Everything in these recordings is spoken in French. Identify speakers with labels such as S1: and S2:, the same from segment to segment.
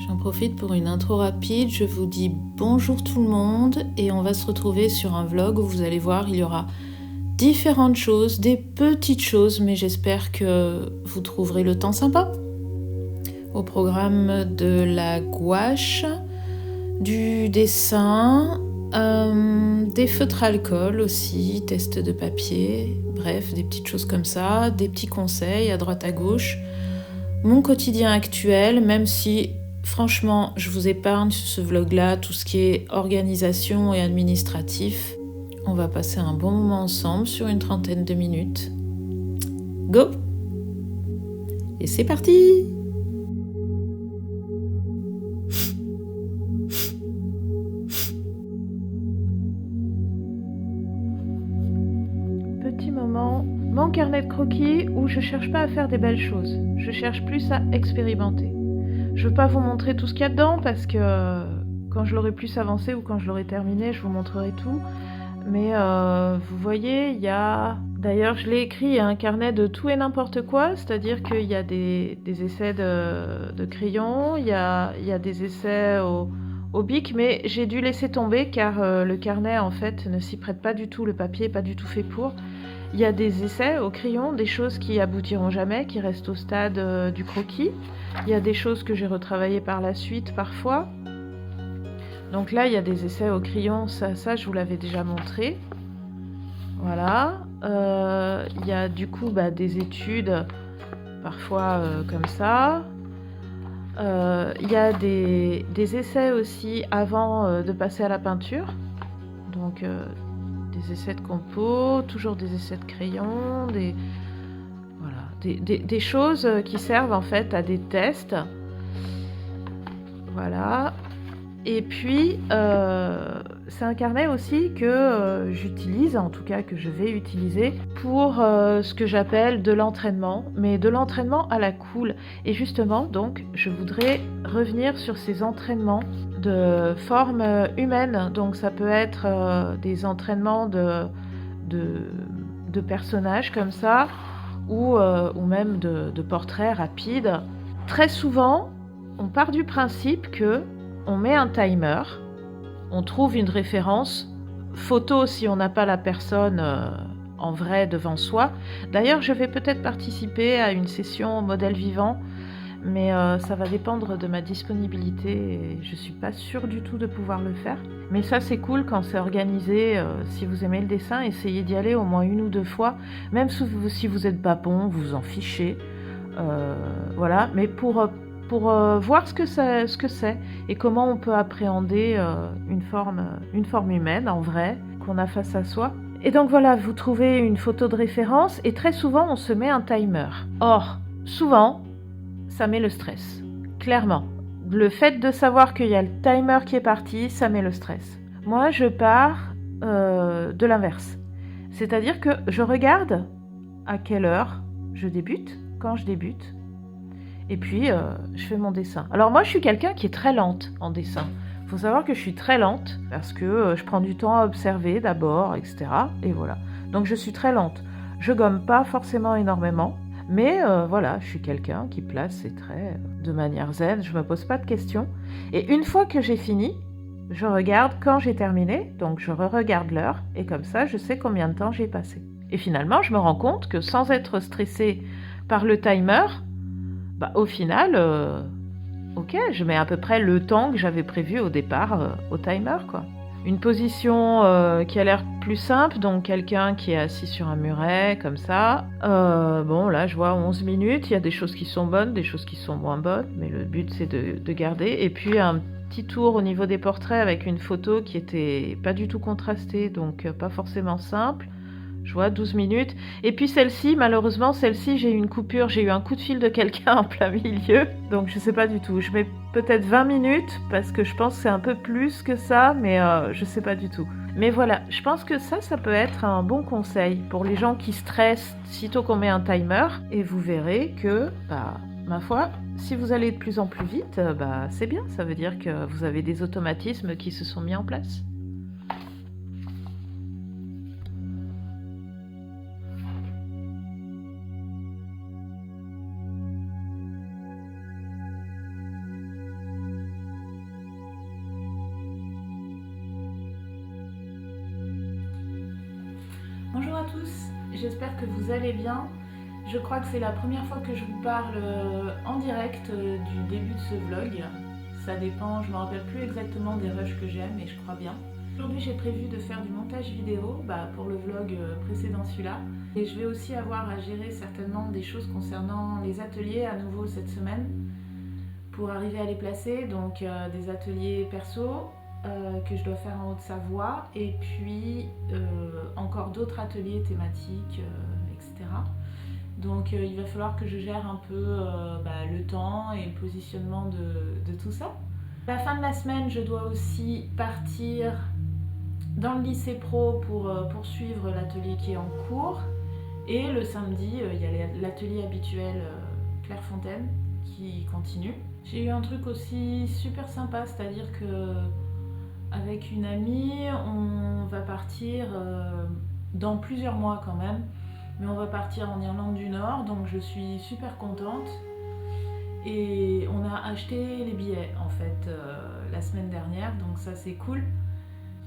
S1: J'en profite pour une intro rapide, je vous dis bonjour tout le monde et on va se retrouver sur un vlog où vous allez voir, il y aura différentes choses, des petites choses, mais j'espère que vous trouverez le temps sympa. Au programme de la gouache, du dessin, des feutres alcool aussi, test de papier, bref, des petites choses comme ça, des petits conseils à droite à gauche. Mon quotidien actuel, même si franchement je vous épargne sur ce vlog-là tout ce qui est organisation et administratif. On va passer un bon moment ensemble sur une 30aine de minutes. Go! Et c'est parti! Petit moment, mon carnet de croquis où je cherche pas à faire des belles choses. Je cherche plus à expérimenter. Je veux pas vous montrer tout ce qu'il y a dedans parce que quand je l'aurai plus avancé ou quand je l'aurai terminé, je vous montrerai tout. Mais vous voyez, il y a... D'ailleurs, je l'ai écrit, il y a un carnet de tout et n'importe quoi, c'est-à-dire qu'il y a des essais de crayon, il y a des essais au bic, mais j'ai dû laisser tomber car le carnet, en fait, ne s'y prête pas du tout, le papier n'est pas du tout fait pour. Il y a des essais au crayon, des choses qui aboutiront jamais, qui restent au stade du croquis. Il y a des choses que j'ai retravaillées par la suite, parfois. Donc là, il y a des essais au crayon, ça je vous l'avais déjà montré. Voilà. Il y a du coup des études, parfois comme ça. Il y a des essais aussi avant de passer à la peinture. Donc des essais de compo, toujours des essais de crayon, des choses qui servent en fait à des tests. Voilà. Et puis, c'est un carnet aussi que j'utilise, en tout cas que je vais utiliser, pour ce que j'appelle de l'entraînement, mais de l'entraînement à la cool. Et justement, donc, je voudrais revenir sur ces entraînements de forme humaine. Donc, ça peut être des entraînements de personnages comme ça, ou même de portraits rapides. Très souvent, on part du principe que on met un timer, on trouve une référence, photo si on n'a pas la personne en vrai devant soi. D'ailleurs, je vais peut-être participer à une session modèle vivant, mais ça va dépendre de ma disponibilité et je ne suis pas sûre du tout de pouvoir le faire. Mais ça, c'est cool quand c'est organisé. Si vous aimez le dessin, essayez d'y aller au moins 1 ou 2 fois. Même si vous n'êtes pas bon, vous en fichez. Voilà, mais pour voir ce que c'est et comment on peut appréhender une forme humaine en vrai qu'on a face à soi. Et donc voilà, vous trouvez une photo de référence et très souvent on se met un timer. Or, souvent, ça met le stress, clairement. Le fait de savoir qu'il y a le timer qui est parti, ça met le stress. Moi, je pars de l'inverse. C'est-à-dire que je regarde à quelle heure je débute, quand je débute, et puis je fais mon dessin. Alors moi je suis quelqu'un qui est très lente en dessin. Il faut savoir que je suis très lente parce que je prends du temps à observer d'abord, etc. Et voilà. Donc je suis très lente. Je gomme pas forcément énormément, mais voilà, je suis quelqu'un qui place ses traits de manière zen, je me pose pas de questions. Et une fois que j'ai fini, je regarde quand j'ai terminé, donc je re-regarde l'heure, et comme ça je sais combien de temps j'ai passé. Et finalement je me rends compte que sans être stressée par le timer, au final, ok, je mets à peu près le temps que j'avais prévu au départ au timer, quoi. Une position qui a l'air plus simple, donc quelqu'un qui est assis sur un muret, comme ça. Bon, là, je vois 11 minutes, il y a des choses qui sont bonnes, des choses qui sont moins bonnes, mais le but, c'est de garder. Et puis, un petit tour au niveau des portraits avec une photo qui était pas du tout contrastée, donc pas forcément simple. Je vois 12 minutes. Et puis celle-ci, malheureusement, j'ai eu une coupure, j'ai eu un coup de fil de quelqu'un en plein milieu. Donc je sais pas du tout. Je mets peut-être 20 minutes parce que je pense que c'est un peu plus que ça, mais je sais pas du tout. Mais voilà, je pense que ça peut être un bon conseil pour les gens qui stressent sitôt qu'on met un timer. Et vous verrez que, ma foi, si vous allez de plus en plus vite, c'est bien. Ça veut dire que vous avez des automatismes qui se sont mis en place. Bonjour à tous, j'espère que vous allez bien. Je crois que c'est la première fois que je vous parle en direct du début de ce vlog. Ça dépend, je ne me rappelle plus exactement des rushs que j'aime, mais je crois bien. Aujourd'hui j'ai prévu de faire du montage vidéo pour le vlog précédent celui-là. Et je vais aussi avoir à gérer certainement des choses concernant les ateliers à nouveau cette semaine pour arriver à les placer. Donc des ateliers perso que je dois faire en Haute-Savoie et puis encore d'autres ateliers thématiques, etc. Donc il va falloir que je gère un peu le temps et le positionnement de tout ça. À la fin de la semaine, je dois aussi partir dans le lycée pro pour poursuivre l'atelier qui est en cours. Et le samedi, il y a l'atelier habituel Clairefontaine qui continue. J'ai eu un truc aussi super sympa, c'est-à-dire que avec une amie, on va partir dans plusieurs mois quand même, mais on va partir en Irlande du Nord, donc je suis super contente. Et on a acheté les billets en fait la semaine dernière, donc ça c'est cool.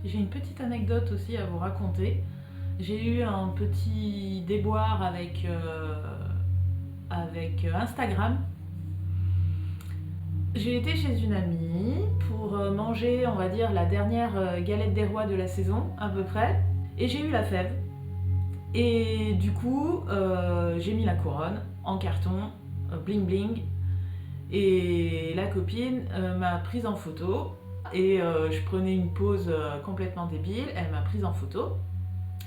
S1: J'ai une petite anecdote aussi à vous raconter. J'ai eu un petit déboire avec Instagram. J'ai été chez une amie pour manger, on va dire, la dernière galette des rois de la saison, à peu près. Et j'ai eu la fève. Et du coup, j'ai mis la couronne en carton, bling bling. Et la copine m'a prise en photo. Et je prenais une pause complètement débile, elle m'a prise en photo.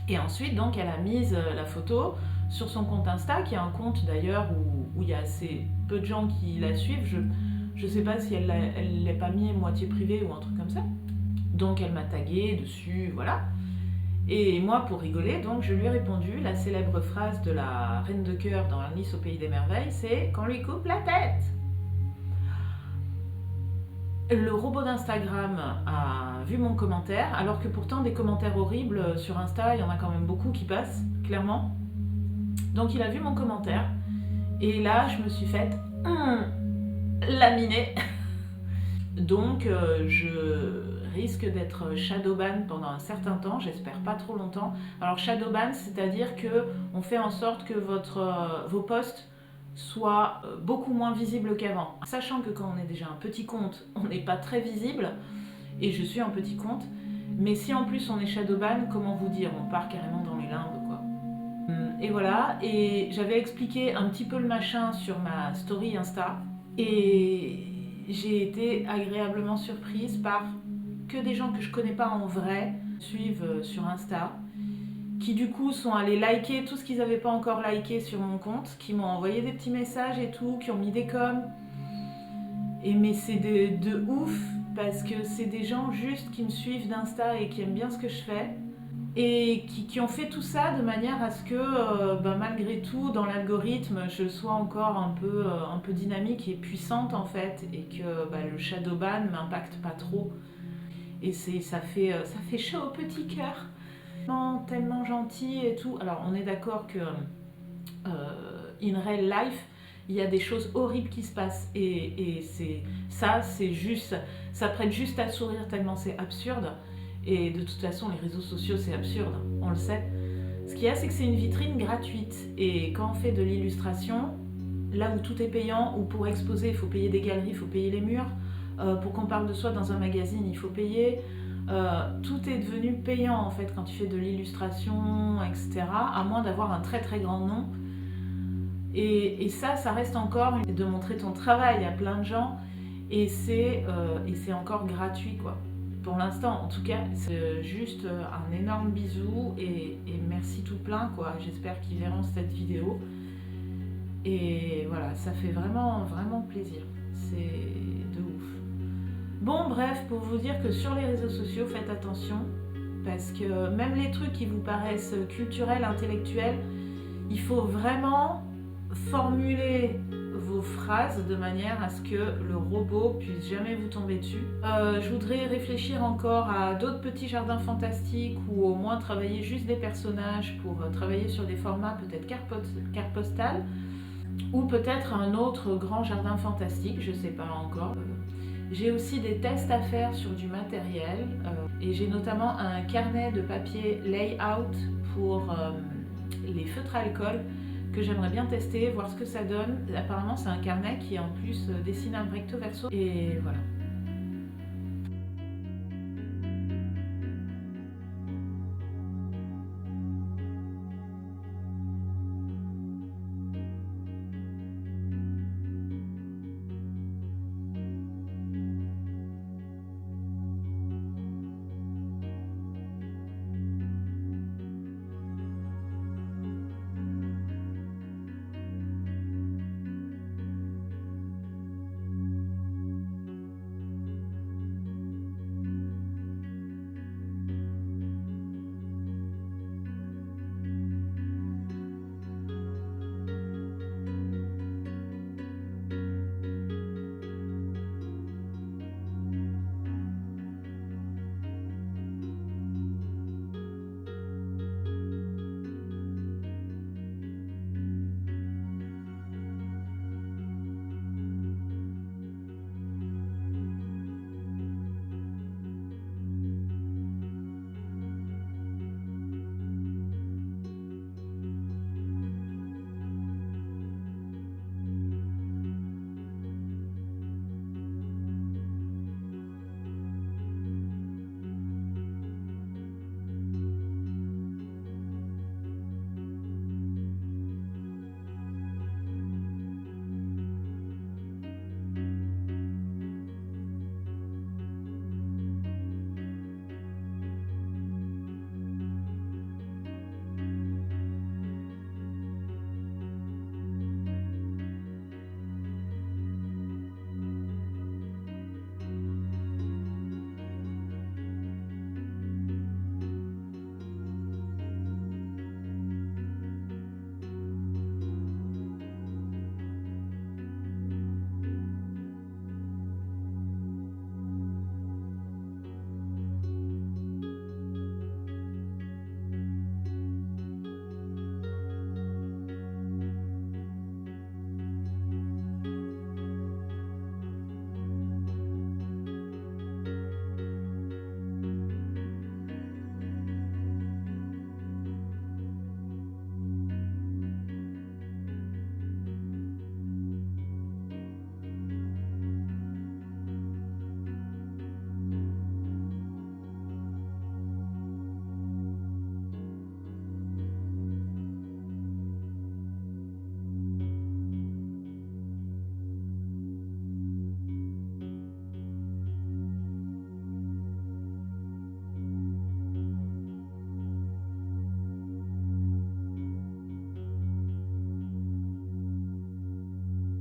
S1: Et ensuite, donc, elle a mis la photo sur son compte Insta, qui est un compte d'ailleurs où il y a assez peu de gens qui la suivent. Je sais pas si elle l'a pas mis moitié privé ou un truc comme ça. Donc elle m'a tagué dessus, voilà. Et moi, pour rigoler, donc je lui ai répondu la célèbre phrase de la Reine de Cœur dans Alice au Pays des Merveilles, c'est « qu'on lui coupe la tête ». Le robot d'Instagram a vu mon commentaire, alors que pourtant des commentaires horribles sur Insta, il y en a quand même beaucoup qui passent, clairement. Donc il a vu mon commentaire, et là je me suis faite laminer. Donc je risque d'être shadowban pendant un certain temps, j'espère pas trop longtemps. Alors shadowban, c'est-à-dire que on fait en sorte que vos posts soient beaucoup moins visibles qu'avant. Sachant que quand on est déjà un petit compte, on n'est pas très visible, et je suis un petit compte, mais si en plus on est shadowban, comment vous dire, on part carrément dans les limbes quoi. Et voilà, et j'avais expliqué un petit peu le machin sur ma story Insta, et j'ai été agréablement surprise par que des gens que je connais pas en vrai suivent sur Insta, qui du coup sont allés liker tout ce qu'ils n'avaient pas encore liké sur mon compte, qui m'ont envoyé des petits messages et tout, qui ont mis des coms. Et mais c'est de ouf, parce que c'est des gens juste qui me suivent d'Insta et qui aiment bien ce que je fais, et qui ont fait tout ça de manière à ce que malgré tout dans l'algorithme je sois encore un peu dynamique et puissante en fait, et que le shadowban m'impacte pas trop, et ça fait chaud au petit cœur, tellement gentil et tout. Alors on est d'accord que in real life il y a des choses horribles qui se passent, et c'est juste, ça prête juste à sourire tellement c'est absurde. Et de toute façon, les réseaux sociaux, c'est absurde, on le sait. Ce qu'il y a, c'est que c'est une vitrine gratuite. Et quand on fait de l'illustration, là où tout est payant, où pour exposer, il faut payer des galeries, il faut payer les murs, pour qu'on parle de soi dans un magazine, il faut payer. Tout est devenu payant, en fait, quand tu fais de l'illustration, etc., à moins d'avoir un très très grand nom. Et ça reste encore de montrer ton travail à plein de gens, et c'est encore gratuit, quoi. Pour l'instant, en tout cas, c'est juste un énorme bisou et merci tout plein, quoi. J'espère qu'ils verront cette vidéo. Et voilà, ça fait vraiment, vraiment plaisir. C'est de ouf. Bon, bref, pour vous dire que sur les réseaux sociaux, faites attention. Parce que même les trucs qui vous paraissent culturels, intellectuels, il faut vraiment formuler vos phrases de manière à ce que le robot puisse jamais vous tomber dessus. Je voudrais réfléchir encore à d'autres petits jardins fantastiques, ou au moins travailler juste des personnages pour travailler sur des formats peut-être carte postale, ou peut-être un autre grand jardin fantastique, je sais pas encore. J'ai aussi des tests à faire sur du matériel, et j'ai notamment un carnet de papier layout pour les feutres à alcool que j'aimerais bien tester, voir ce que ça donne. Apparemment c'est un carnet qui en plus dessine un recto verso et voilà.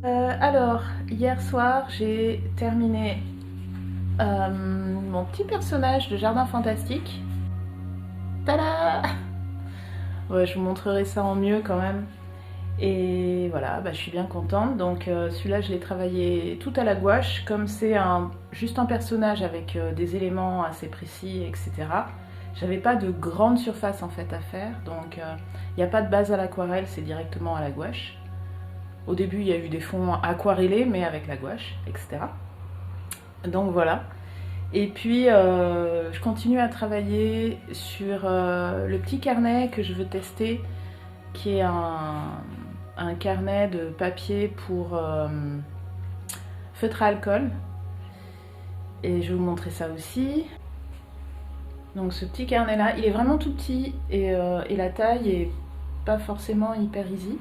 S1: Alors, hier soir, j'ai terminé mon petit personnage de Jardin Fantastique. Tada! Ouais, je vous montrerai ça en mieux quand même. Et voilà, je suis bien contente. Donc celui-là, je l'ai travaillé tout à la gouache. Comme c'est juste un personnage avec des éléments assez précis, etc. J'avais pas de grande surface en fait à faire. Donc il n'y a pas de base à l'aquarelle, c'est directement à la gouache. Au début, il y a eu des fonds aquarellés, mais avec la gouache, etc. Donc voilà. Et puis, je continue à travailler sur le petit carnet que je veux tester, qui est un carnet de papier pour feutre à alcool. Et je vais vous montrer ça aussi. Donc ce petit carnet-là, il est vraiment tout petit et la taille est pas forcément hyper easy.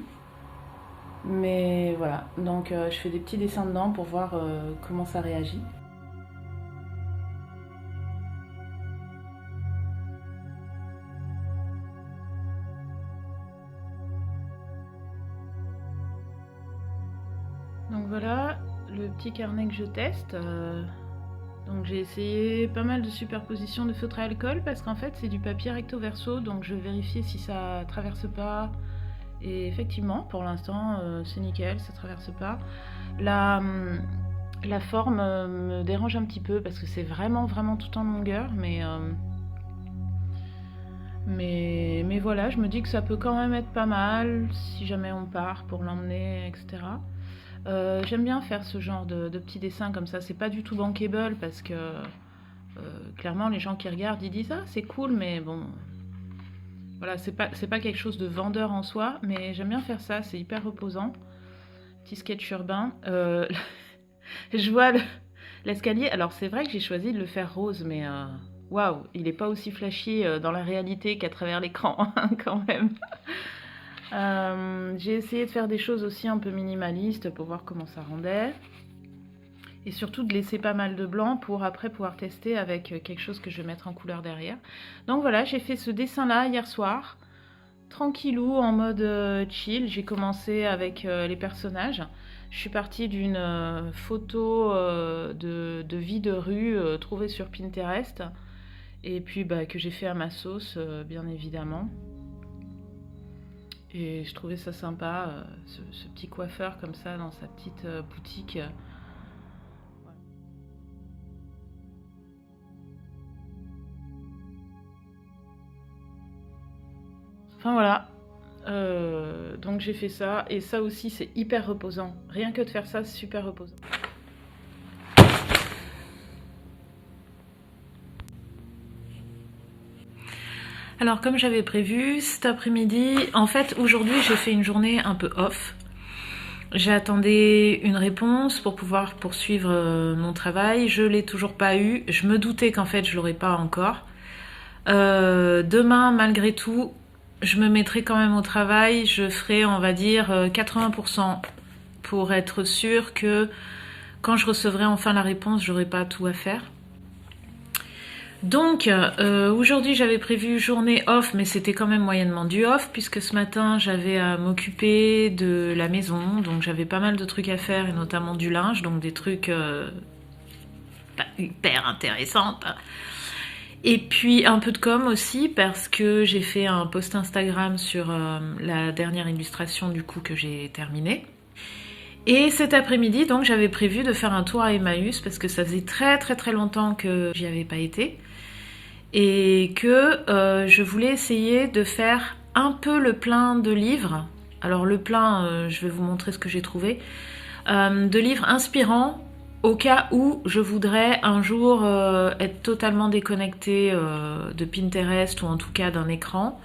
S1: Mais voilà, donc je fais des petits dessins dedans pour voir comment ça réagit. Donc voilà, le petit carnet que je teste. Donc j'ai essayé pas mal de superpositions de feutre à alcool parce qu'en fait c'est du papier recto verso, donc je vais vérifier si ça traverse pas. Et effectivement, pour l'instant, c'est nickel, ça traverse pas. La forme me dérange un petit peu parce que c'est vraiment tout en longueur, mais voilà, je me dis que ça peut quand même être pas mal si jamais on part pour l'emmener, etc. J'aime bien faire ce genre de petits dessins comme ça. C'est pas du tout bankable parce que clairement les gens qui regardent ils disent ah c'est cool, mais bon, Voilà, c'est pas quelque chose de vendeur en soi, mais j'aime bien faire ça, c'est hyper reposant. Petit sketch urbain. Je vois l'escalier. Alors c'est vrai que j'ai choisi de le faire rose, mais waouh, il n'est pas aussi flashy dans la réalité qu'à travers l'écran, hein, quand même. J'ai essayé de faire des choses aussi un peu minimalistes pour voir comment ça rendait. Et surtout de laisser pas mal de blanc pour après pouvoir tester avec quelque chose que je vais mettre en couleur derrière. Donc voilà, j'ai fait ce dessin-là hier soir, tranquillou, en mode chill. J'ai commencé avec les personnages. Je suis partie d'une photo de vie de rue trouvée sur Pinterest. Et puis que j'ai fait à ma sauce, bien évidemment. Et je trouvais ça sympa, ce petit coiffeur comme ça dans sa petite boutique. Enfin voilà, donc j'ai fait ça, et ça aussi c'est hyper reposant. Rien que de faire ça, c'est super reposant. Alors comme j'avais prévu, cet après-midi, en fait aujourd'hui j'ai fait une journée un peu off. J'attendais une réponse pour pouvoir poursuivre mon travail, je l'ai toujours pas eu. Je me doutais qu'en fait je l'aurais pas encore. Demain, malgré tout, je me mettrai quand même au travail. Je ferai, on va dire, 80% pour être sûre que quand je recevrai enfin la réponse, j'aurai pas tout à faire. Donc, aujourd'hui, j'avais prévu journée off, mais c'était quand même moyennement du off, puisque ce matin, j'avais à m'occuper de la maison, donc j'avais pas mal de trucs à faire, et notamment du linge, donc des trucs pas hyper intéressants. Et puis un peu de com aussi, parce que j'ai fait un post Instagram sur la dernière illustration du coup que j'ai terminée. Et cet après-midi, donc j'avais prévu de faire un tour à Emmaüs, parce que ça faisait très très très longtemps que j'y avais pas été. Et que je voulais essayer de faire un peu le plein de livres. Alors le plein, je vais vous montrer ce que j'ai trouvé. De livres inspirants, au cas où je voudrais un jour être totalement déconnectée de Pinterest, ou en tout cas d'un écran,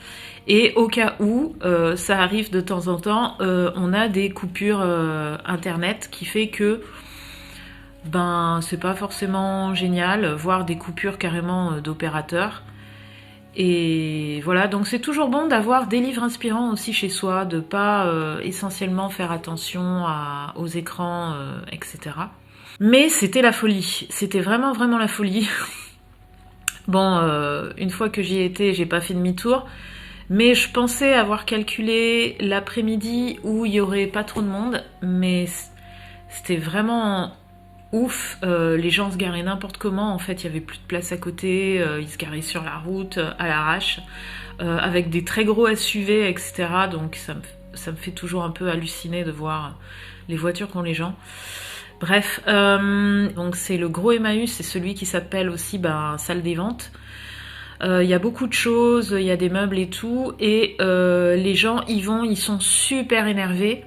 S1: et au cas où ça arrive de temps en temps, on a des coupures internet qui fait que c'est pas forcément génial, voire des coupures carrément d'opérateurs. Et voilà, donc c'est toujours bon d'avoir des livres inspirants aussi chez soi, de pas essentiellement faire attention aux écrans, etc. Mais c'était la folie, c'était vraiment vraiment la folie. Bon, une fois que j'y étais, j'ai pas fait demi-tour, mais je pensais avoir calculé l'après-midi où il y aurait pas trop de monde, mais c'était vraiment ouf. Les gens se garaient n'importe comment, en fait il y avait plus de place à côté, ils se garaient sur la route à l'arrache, avec des très gros SUV, etc. Donc ça me fait toujours un peu halluciner de voir les voitures qu'ont les gens. Bref, donc c'est le gros Emmaüs, c'est celui qui s'appelle aussi salle des ventes. Il y a beaucoup de choses, il y a des meubles et tout, et les gens y vont, ils sont super énervés,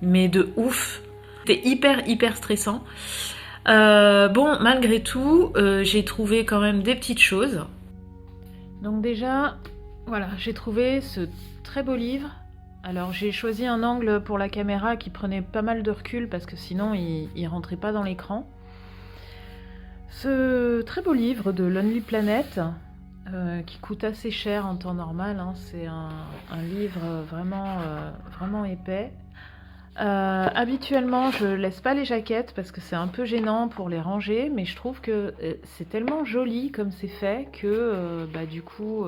S1: mais de ouf. C'était hyper stressant. Bon, malgré tout, j'ai trouvé quand même des petites choses. Donc déjà, voilà, j'ai trouvé ce très beau livre. Alors j'ai choisi un angle pour la caméra qui prenait pas mal de recul parce que sinon il rentrait pas dans l'écran. Ce très beau livre de Lonely Planet, qui coûte assez cher en temps normal, hein, c'est un livre vraiment épais. Habituellement je laisse pas les jaquettes parce que c'est un peu gênant pour les ranger, mais je trouve que c'est tellement joli comme c'est fait que du coup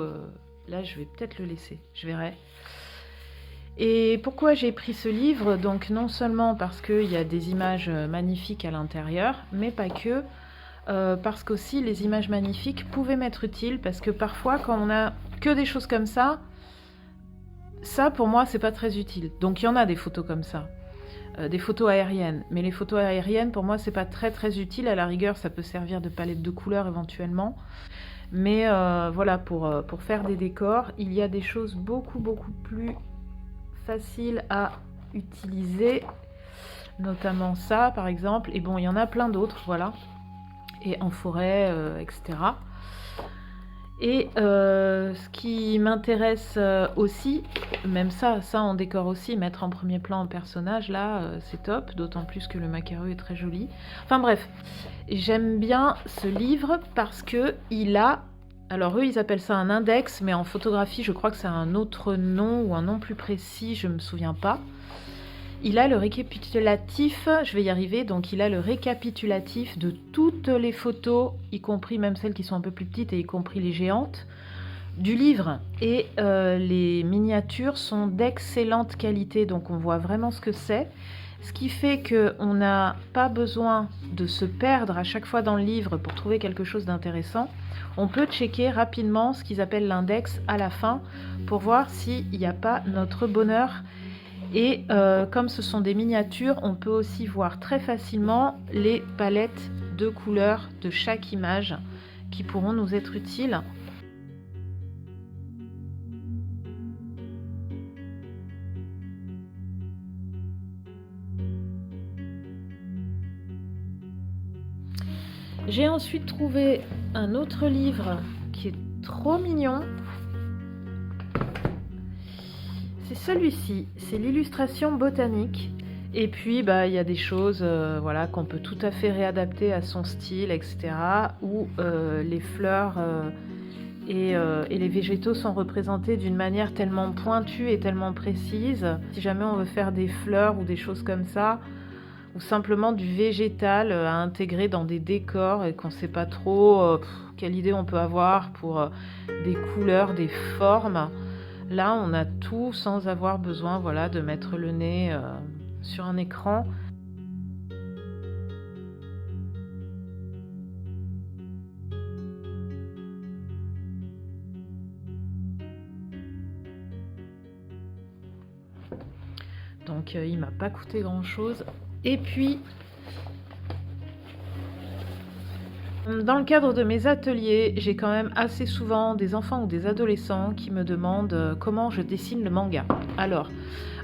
S1: là je vais peut-être le laisser, je verrai. Et pourquoi j'ai pris ce livre? Donc non seulement parce qu'il y a des images magnifiques à l'intérieur, mais pas que, parce qu'aussi les images magnifiques pouvaient m'être utiles, parce que parfois quand on a que des choses comme ça pour moi c'est pas très utile. Donc il y en a des photos comme ça, des photos aériennes, mais les photos aériennes pour moi c'est pas très utile. À la rigueur ça peut servir de palette de couleurs éventuellement, mais voilà, pour faire des décors il y a des choses beaucoup plus facile à utiliser, notamment ça par exemple, et bon il y en a plein d'autres, voilà, et en forêt, etc. Et ce qui m'intéresse aussi, même ça en décor aussi, mettre en premier plan un personnage, là, c'est top, d'autant plus que le macaron est très joli. Enfin bref, j'aime bien ce livre parce que il a... Alors eux, ils appellent ça un index, mais en photographie, je crois que c'est un autre nom ou un nom plus précis, je me souviens pas. Il a le récapitulatif, je vais y arriver, donc il a le récapitulatif de toutes les photos, y compris même celles qui sont un peu plus petites et y compris les géantes, du livre. Et les miniatures sont d'excellente qualité, donc on voit vraiment ce que c'est. Ce qui fait qu'on n'a pas besoin de se perdre à chaque fois dans le livre pour trouver quelque chose d'intéressant. On peut checker rapidement ce qu'ils appellent l'index à la fin pour voir s'il n'y a pas notre bonheur. Et comme ce sont des miniatures, on peut aussi voir très facilement les palettes de couleurs de chaque image qui pourront nous être utiles. J'ai ensuite trouvé un autre livre qui est trop mignon. C'est celui-ci, c'est l'illustration botanique. Et puis, il y a des choses voilà, qu'on peut tout à fait réadapter à son style, etc. Où les fleurs et les végétaux sont représentés d'une manière tellement pointue et tellement précise. Si jamais on veut faire des fleurs ou des choses comme ça, ou simplement du végétal à intégrer dans des décors et qu'on ne sait pas trop quelle idée on peut avoir pour des couleurs, des formes. Là, on a tout sans avoir besoin voilà, de mettre le nez sur un écran. Donc, il ne m'a pas coûté grand-chose. Et puis, dans le cadre de mes ateliers, j'ai quand même assez souvent des enfants ou des adolescents qui me demandent comment je dessine le manga. Alors,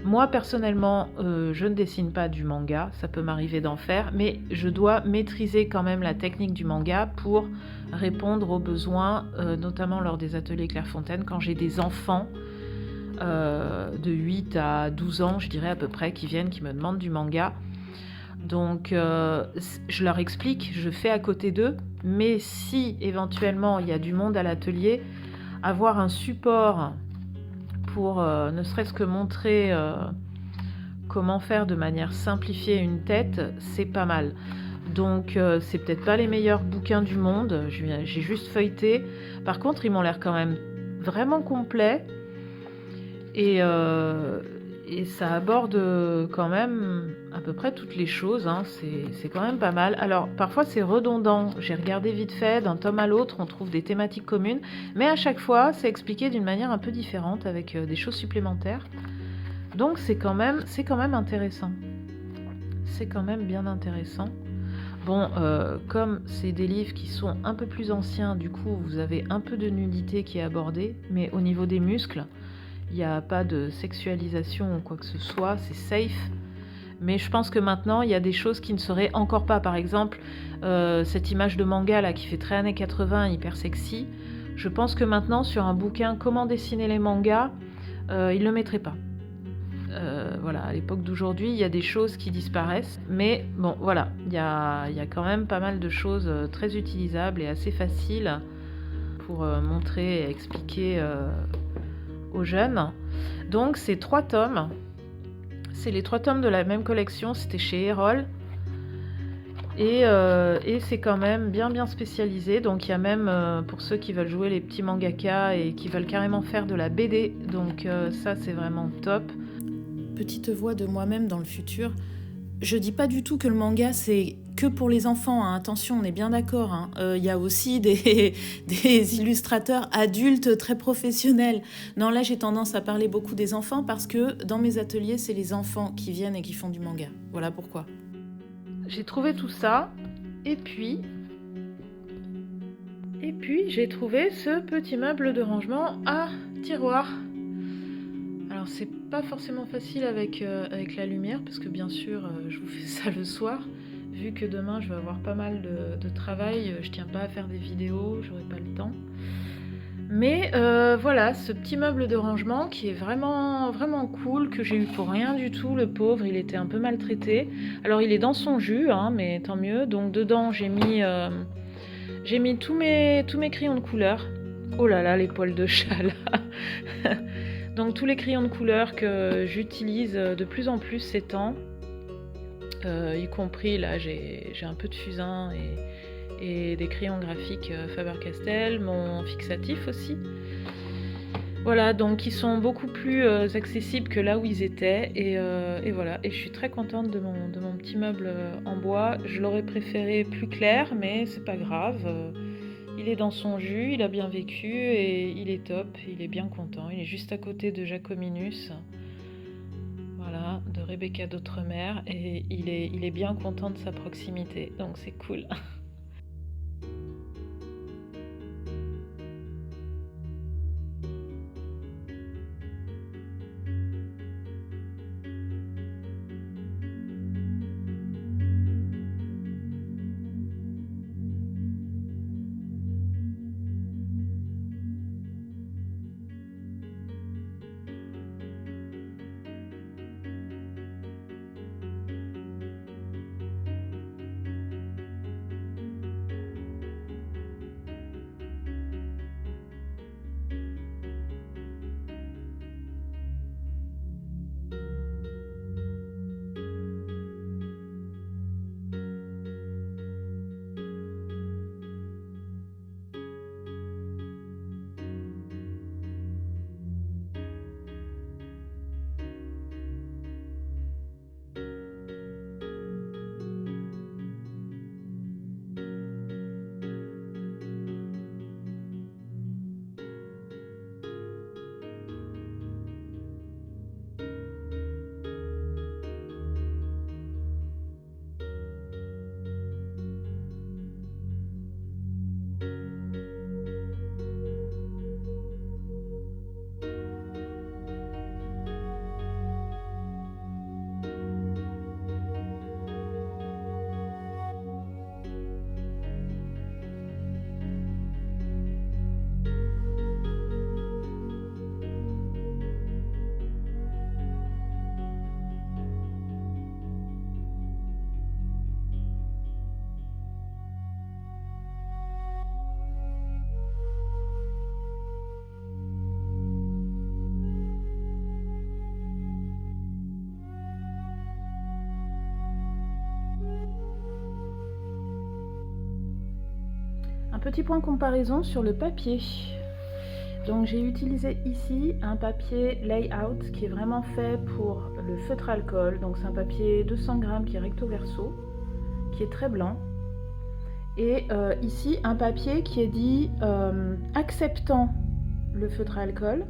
S1: moi personnellement, je ne dessine pas du manga, ça peut m'arriver d'en faire, mais je dois maîtriser quand même la technique du manga pour répondre aux besoins, notamment lors des ateliers Clairefontaine, quand j'ai des enfants de 8 à 12 ans, je dirais à peu près, qui viennent, qui me demandent du manga. Donc, je leur explique, je fais à côté d'eux, mais si éventuellement il y a du monde à l'atelier, avoir un support pour ne serait-ce que montrer comment faire de manière simplifiée une tête, c'est pas mal. Donc, c'est peut-être pas les meilleurs bouquins du monde, j'ai juste feuilleté. Par contre, ils m'ont l'air quand même vraiment complets. Et ça aborde quand même à peu près toutes les choses, hein. C'est quand même pas mal. Alors parfois c'est redondant, j'ai regardé vite fait, d'un tome à l'autre on trouve des thématiques communes, mais à chaque fois c'est expliqué d'une manière un peu différente avec des choses supplémentaires. Donc c'est quand même intéressant. C'est quand même bien intéressant. Bon, comme c'est des livres qui sont un peu plus anciens, du coup vous avez un peu de nudité qui est abordée, mais au niveau des muscles, il n'y a pas de sexualisation ou quoi que ce soit, c'est safe. Mais je pense que maintenant, il y a des choses qui ne seraient encore pas. Par exemple, cette image de manga là qui fait très années 80, hyper sexy. Je pense que maintenant, sur un bouquin Comment dessiner les mangas, ils ne le mettraient pas. Voilà, à l'époque d'aujourd'hui, il y a des choses qui disparaissent. Mais bon, voilà, il y a quand même pas mal de choses très utilisables et assez faciles pour montrer et expliquer aux jeunes. Donc c'est 3 tomes. C'est les 3 tomes de la même collection, c'était chez Erol. Et c'est quand même bien spécialisé. Donc il y a même pour ceux qui veulent jouer les petits mangaka et qui veulent carrément faire de la BD. Donc ça c'est vraiment top.
S2: Petite voix de moi-même dans le futur. Je dis pas du tout que le manga c'est que pour les enfants, hein. Attention, on est bien d'accord, hein. Y a aussi des illustrateurs adultes très professionnels. Non, là j'ai tendance à parler beaucoup des enfants parce que dans mes ateliers c'est les enfants qui viennent et qui font du manga. Voilà pourquoi.
S1: J'ai trouvé tout ça et puis j'ai trouvé ce petit meuble de rangement à tiroir. Alors c'est pas forcément facile avec la lumière parce que bien sûr je vous fais ça le soir. Vu que demain je vais avoir pas mal de travail, je tiens pas à faire des vidéos, j'aurai pas le temps. Mais voilà, ce petit meuble de rangement qui est vraiment, vraiment cool, que j'ai eu pour rien du tout, le pauvre, il était un peu maltraité. Alors il est dans son jus, hein, mais tant mieux. Donc dedans, j'ai mis tous mes crayons de couleur. Oh là là, les poils de chat là. Donc tous les crayons de couleur que j'utilise de plus en plus ces temps, y compris là, j'ai un peu de fusain et des crayons graphiques Faber-Castell, mon fixatif aussi. Voilà, donc ils sont beaucoup plus accessibles que là où ils étaient et voilà, et je suis très contente de mon petit meuble en bois. Je l'aurais préféré plus clair, mais c'est pas grave. Il est dans son jus, il a bien vécu et il est top, il est bien content. Il est juste à côté de Jacominus, voilà, de Rebecca d'Outremer, et il est bien content de sa proximité, donc c'est cool. Un petit point comparaison sur le papier. Donc j'ai utilisé ici un papier layout qui est vraiment fait pour le feutre alcool. Donc c'est un papier 200 grammes qui est recto verso, qui est très blanc. Et ici un papier qui est dit acceptant le feutre alcool,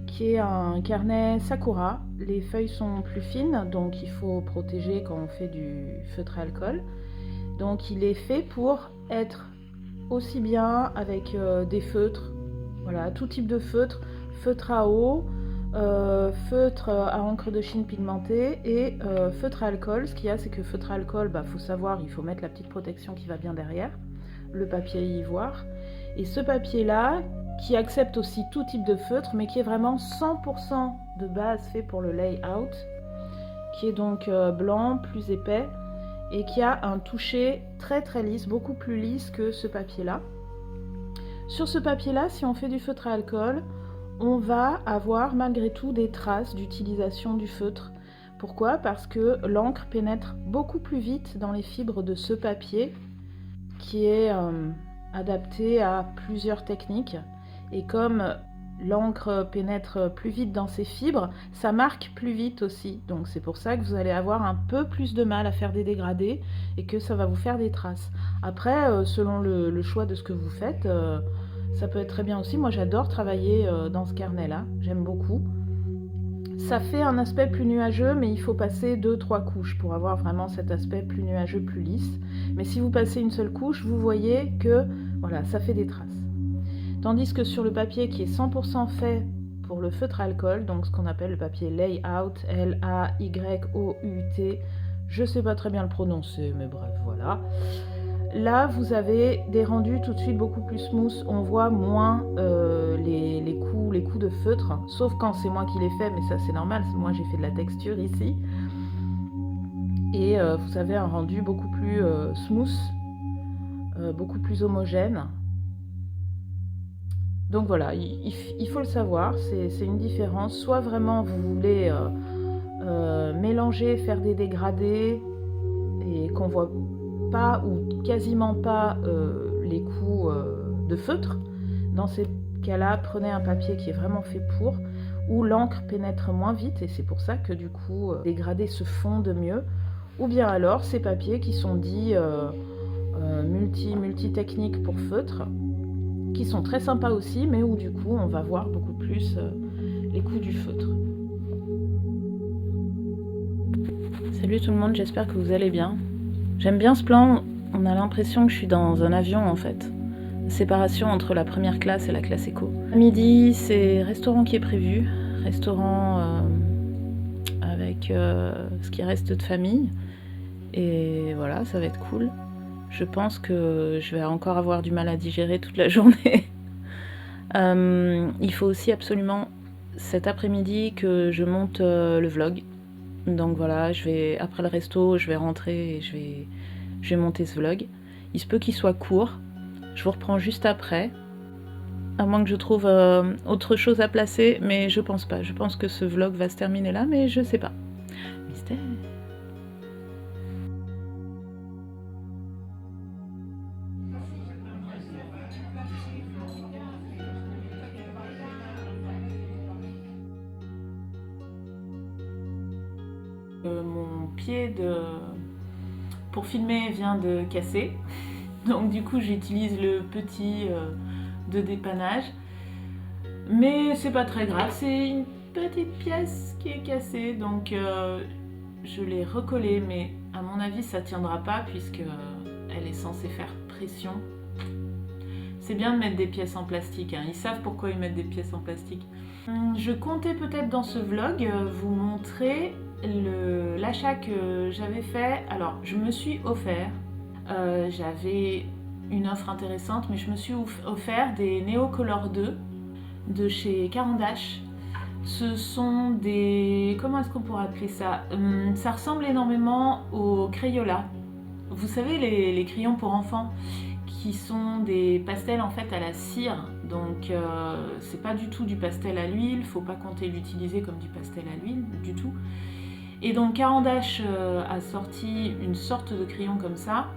S1: qui est un carnet Sakura. Les feuilles sont plus fines, donc il faut protéger quand on fait du feutre alcool. Donc il est fait pour être aussi bien avec des feutres, voilà, tout type de feutre, feutre à eau, feutre à encre de Chine pigmentée et feutre à alcool. Ce qu'il y a, c'est que feutre à alcool, faut savoir, il faut mettre la petite protection qui va bien derrière, le papier ivoire. Et ce papier-là, qui accepte aussi tout type de feutre, mais qui est vraiment 100% de base fait pour le layout, qui est donc blanc, plus épais, et qui a un toucher très très lisse, beaucoup plus lisse que ce papier-là. Sur ce papier-là, si on fait du feutre à alcool, on va avoir malgré tout des traces d'utilisation du feutre. Pourquoi ? Parce que l'encre pénètre beaucoup plus vite dans les fibres de ce papier, qui est adapté à plusieurs techniques. Et comme l'encre pénètre plus vite dans ces fibres, ça marque plus vite aussi. Donc c'est pour ça que vous allez avoir un peu plus de mal à faire des dégradés et que ça va vous faire des traces. Après, selon le choix de ce que vous faites, ça peut être très bien aussi. Moi j'adore travailler dans ce carnet-là, j'aime beaucoup. Ça fait un aspect plus nuageux, mais il faut passer 2-3 couches pour avoir vraiment cet aspect plus nuageux, plus lisse. Mais si vous passez une seule couche, vous voyez que voilà, ça fait des traces. Tandis que sur le papier qui est 100% fait pour le feutre alcool, donc ce qu'on appelle le papier layout, L-A-Y-O-U-T, je sais pas très bien le prononcer, mais bref, voilà. Là, vous avez des rendus tout de suite beaucoup plus smooth. On voit moins les coups de feutre, sauf quand c'est moi qui les fais, mais ça c'est normal, moi j'ai fait de la texture ici. Et vous avez un rendu beaucoup plus smooth, beaucoup plus homogène. Donc voilà, il faut le savoir, c'est une différence. Soit vraiment vous voulez mélanger, faire des dégradés et qu'on voit pas ou quasiment pas les coups de feutre. Dans ces cas-là, prenez un papier qui est vraiment fait pour, où l'encre pénètre moins vite et c'est pour ça que du coup les dégradés se fondent mieux. Ou bien alors ces papiers qui sont dits multi-techniques pour feutre, qui sont très sympas aussi, mais où du coup on va voir beaucoup plus les coups du feutre. Salut tout le monde, j'espère que vous allez bien. J'aime bien ce plan, on a l'impression que je suis dans un avion en fait. Séparation entre la première classe et la classe éco. À midi, c'est restaurant qui est prévu, restaurant avec ce qui reste de famille. Et voilà, ça va être cool. Je pense que je vais encore avoir du mal à digérer toute la journée. Il faut aussi absolument cet après-midi que je monte le vlog. Donc voilà, après le resto, je vais rentrer et je vais monter ce vlog. Il se peut qu'il soit court. Je vous reprends juste après. À moins que je trouve autre chose à placer, mais je pense pas. Je pense que ce vlog va se terminer là, mais je sais pas. Mystère. Mon pied pour filmer vient de casser, donc du coup j'utilise le petit de dépannage, mais c'est pas très grave, c'est une petite pièce qui est cassée, donc je l'ai recollée, mais à mon avis ça tiendra pas puisque elle est censée faire pression. C'est bien de mettre des pièces en plastique, hein. Ils savent pourquoi ils mettent des pièces en plastique. Je comptais peut-être dans ce vlog vous montrer l'achat que j'avais fait. Alors je me suis offert, j'avais une offre intéressante, mais je me suis offert des Neocolor 2 de chez Caran d'Ache. Ce sont des... comment est-ce qu'on pourrait appeler ça? Ça ressemble énormément aux Crayola. Vous savez les crayons pour enfants qui sont des pastels en fait à la cire, donc c'est pas du tout du pastel à l'huile, faut pas compter l'utiliser comme du pastel à l'huile du tout. Et donc Caran d'Ache a sorti une sorte de crayon comme ça,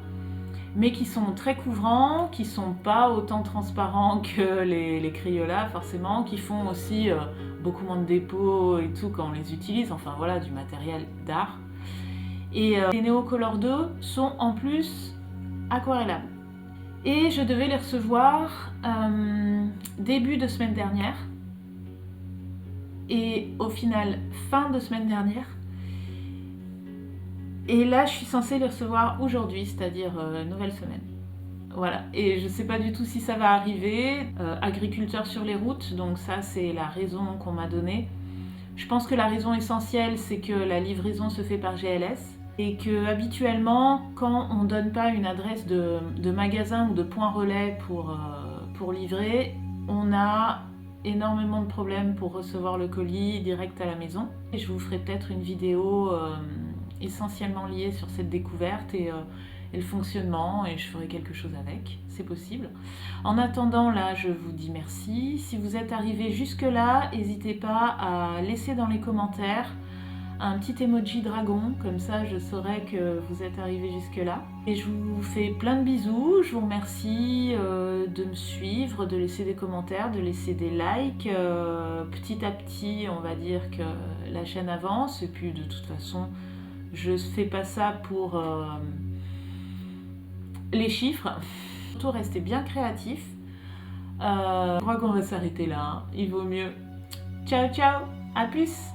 S1: mais qui sont très couvrants, qui sont pas autant transparents que les Crayola forcément, qui font aussi beaucoup moins de dépôts et tout quand on les utilise, enfin voilà, du matériel d'art. Et les Neocolor 2 sont en plus aquarellables. Et je devais les recevoir début de semaine dernière. Et au final, fin de semaine dernière. Et là, je suis censée les recevoir aujourd'hui, c'est-à-dire nouvelle semaine. Voilà. Et je ne sais pas du tout si ça va arriver. Agriculteurs sur les routes, donc ça, c'est la raison qu'on m'a donnée. Je pense que la raison essentielle, c'est que la livraison se fait par GLS. Et que habituellement, quand on ne donne pas une adresse de magasin ou de point relais pour livrer, on a énormément de problèmes pour recevoir le colis direct à la maison. Et je vous ferai peut-être une vidéo essentiellement liée sur cette découverte et le fonctionnement, et je ferai quelque chose avec, c'est possible. En attendant, là, je vous dis merci. Si vous êtes arrivé jusque-là, n'hésitez pas à laisser dans les commentaires un petit emoji dragon, comme ça je saurai que vous êtes arrivé jusque là. Et je vous fais plein de bisous, je vous remercie de me suivre, de laisser des commentaires, de laisser des likes. Petit à petit, on va dire que la chaîne avance, et puis de toute façon, je fais pas ça pour les chiffres. Surtout rester bien créatif. Je crois qu'on va s'arrêter là, hein. Il vaut mieux. Ciao ciao, à plus.